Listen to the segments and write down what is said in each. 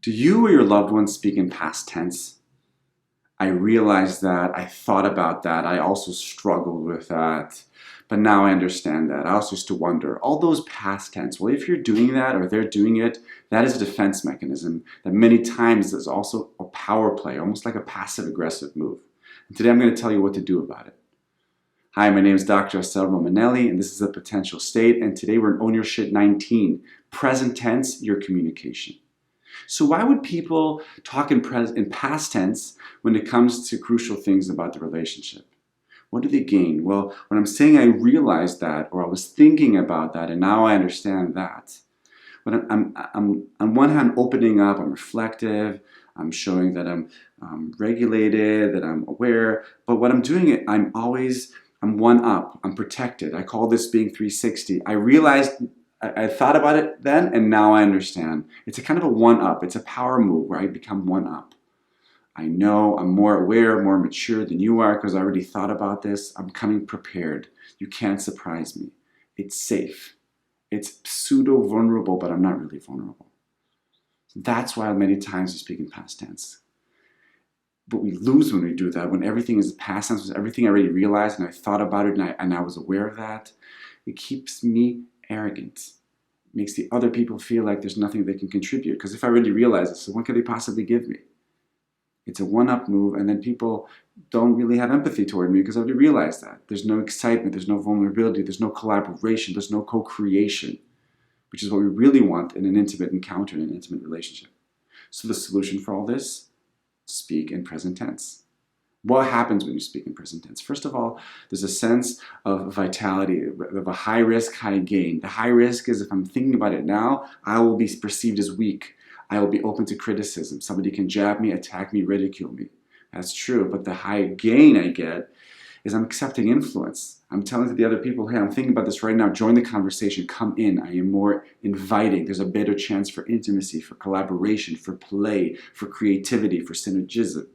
Do you or your loved ones speak in past tense? I realized that. I thought about that. I also struggled with that. But now I understand that. I also used to wonder, all those past tense, well, if you're doing that or they're doing it, that is a defense mechanism that many times is also a power play, almost like a passive-aggressive move. And today I'm going to tell you what to do about it. Hi, my name is Dr. Assael Romanelli, and this is a potential state. And today we're in Own Your Shit 19, present tense, your communication. So why would people talk in past tense when it comes to crucial things about the relationship? What do they gain? Well, when I'm saying I realized that, or I was thinking about that, and now I understand that, when I'm on one hand opening up, I'm reflective, I'm showing that I'm regulated, that I'm aware, but what I'm doing, I'm one up, I'm protected. I call this being 360. I realized I thought about it then, and now I understand. It's a kind of a one-up. It's a power move where I become one-up. I know I'm more aware, more mature than you are because I already thought about this. I'm coming prepared. You can't surprise me. It's safe. It's pseudo-vulnerable, but I'm not really vulnerable. That's why many times we speak in past tense. But we lose when we do that, when everything is past tense, everything I already realized and I thought about it and I was aware of that. It keeps me arrogant. Makes the other people feel like there's nothing they can contribute. Because if I already realize it, so what could they possibly give me? It's a one-up move, and then people don't really have empathy toward me because I already realized that. There's no excitement, there's no vulnerability, there's no collaboration, there's no co-creation, which is what we really want in an intimate encounter, in an intimate relationship. So the solution for all this? Speak in present tense. What happens when you speak in present tense? First of all, there's a sense of vitality, of a high risk, high gain. The high risk is if I'm thinking about it now, I will be perceived as weak. I will be open to criticism. Somebody can jab me, attack me, ridicule me. That's true, but the high gain I get is I'm accepting influence. I'm telling to the other people, hey, I'm thinking about this right now. Join the conversation. Come in. I am more inviting. There's a better chance for intimacy, for collaboration, for play, for creativity, for synergism.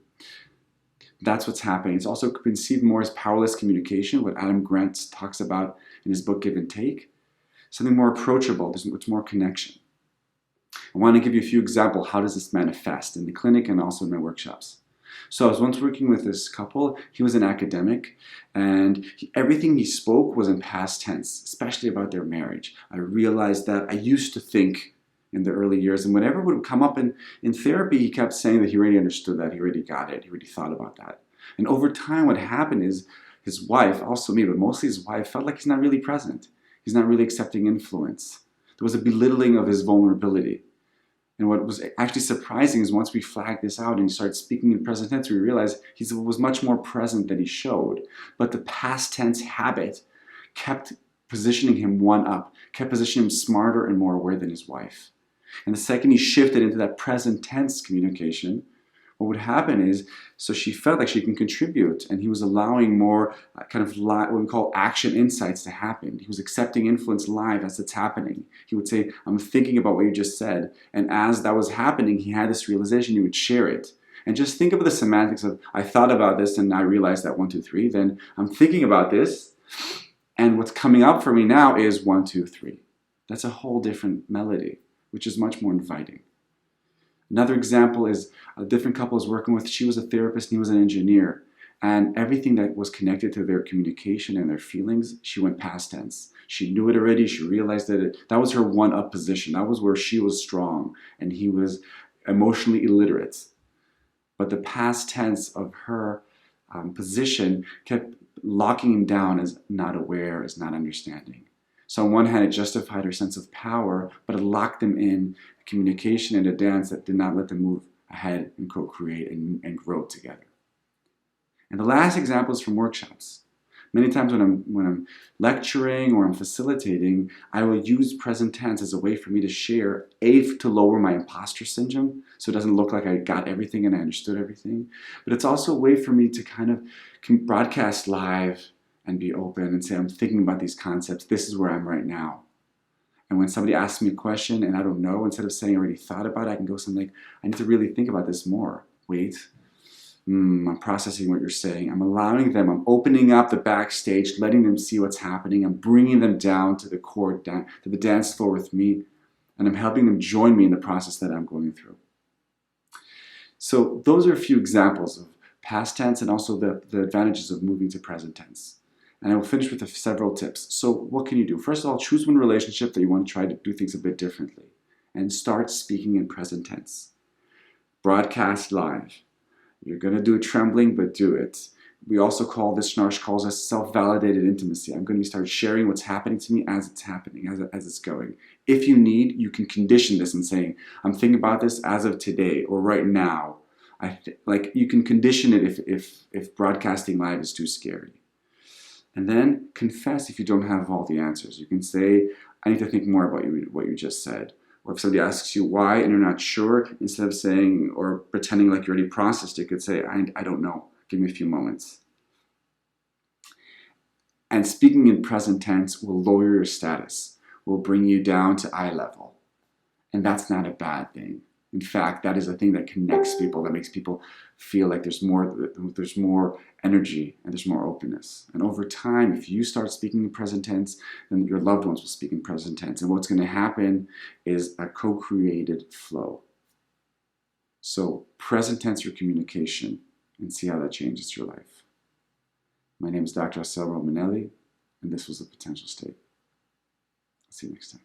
That's what's happening. It's also conceived more as powerless communication, what Adam Grant talks about in his book Give and Take. Something more approachable. There's more connection. I want to give you a few examples. How does this manifest in the clinic and also in my workshops? So I was once working with this couple. He was an academic, and everything he spoke was in past tense, especially about their marriage. I realized that I used to think in the early years, and whenever it would come up in therapy, he kept saying that he already understood that, he already got it, he already thought about that. And over time, what happened is his wife, also me, but mostly his wife, felt like he's not really present. He's not really accepting influence. There was a belittling of his vulnerability. And what was actually surprising is once we flagged this out and he started speaking in present tense, we realized he was much more present than he showed. But the past tense habit kept positioning him one up, kept positioning him smarter and more aware than his wife. And the second he shifted into that present tense communication, what would happen is, so she felt like she can contribute, and he was allowing more what we call action insights to happen. He was accepting influence live as it's happening. He would say, I'm thinking about what you just said. And as that was happening, he had this realization, he would share it. And just think of the semantics of, I thought about this and I realized that 1, 2, 3. Then I'm thinking about this, and what's coming up for me now is 1, 2, 3. That's a whole different melody, which is much more inviting. Another example is a different couple I was working with. She was a therapist and he was an engineer. And everything that was connected to their communication and their feelings, she went past tense. She knew it already. She realized that was her one-up position. That was where she was strong and he was emotionally illiterate. But the past tense of her position kept locking him down as not aware, as not understanding. So on one hand, it justified her sense of power, but it locked them in a communication and a dance that did not let them move ahead and co-create and grow together. And the last example is from workshops. Many times when I'm lecturing or I'm facilitating, I will use present tense as a way for me to share, to lower my imposter syndrome, so it doesn't look like I got everything and I understood everything. But it's also a way for me to kind of broadcast live and be open and say, I'm thinking about these concepts. This is where I'm right now. And when somebody asks me a question and I don't know, instead of saying I already thought about it, I can go something like, I need to really think about this more. Wait. I'm processing what you're saying. I'm allowing them, I'm opening up the backstage, letting them see what's happening. I'm bringing them down to the court, down to the dance floor with me, and I'm helping them join me in the process that I'm going through. So those are a few examples of past tense and also the advantages of moving to present tense. And I will finish with several tips. So what can you do? First of all, choose one relationship that you want to try to do things a bit differently and start speaking in present tense. Broadcast live. You're going to do trembling, but do it. We also call this, Schnarch calls us self-validated intimacy. I'm going to start sharing what's happening to me as it's happening, as it's going. If you need, you can condition this and saying, I'm thinking about this as of today or right now. Like you can condition it if broadcasting live is too scary. And then confess if you don't have all the answers. You can say, I need to think more about what you just said. Or if somebody asks you why and you're not sure, instead of saying or pretending like you already processed it, you could say, I don't know. Give me a few moments. And speaking in present tense will lower your status, will bring you down to eye level. And that's not a bad thing. In fact, that is a thing that connects people, that makes people feel like there's more energy and there's more openness. And over time, if you start speaking in present tense, then your loved ones will speak in present tense. And what's going to happen is a co-created flow. So present tense your communication and see how that changes your life. My name is Dr. Assael Romanelli, and this was The Potential State. I'll see you next time.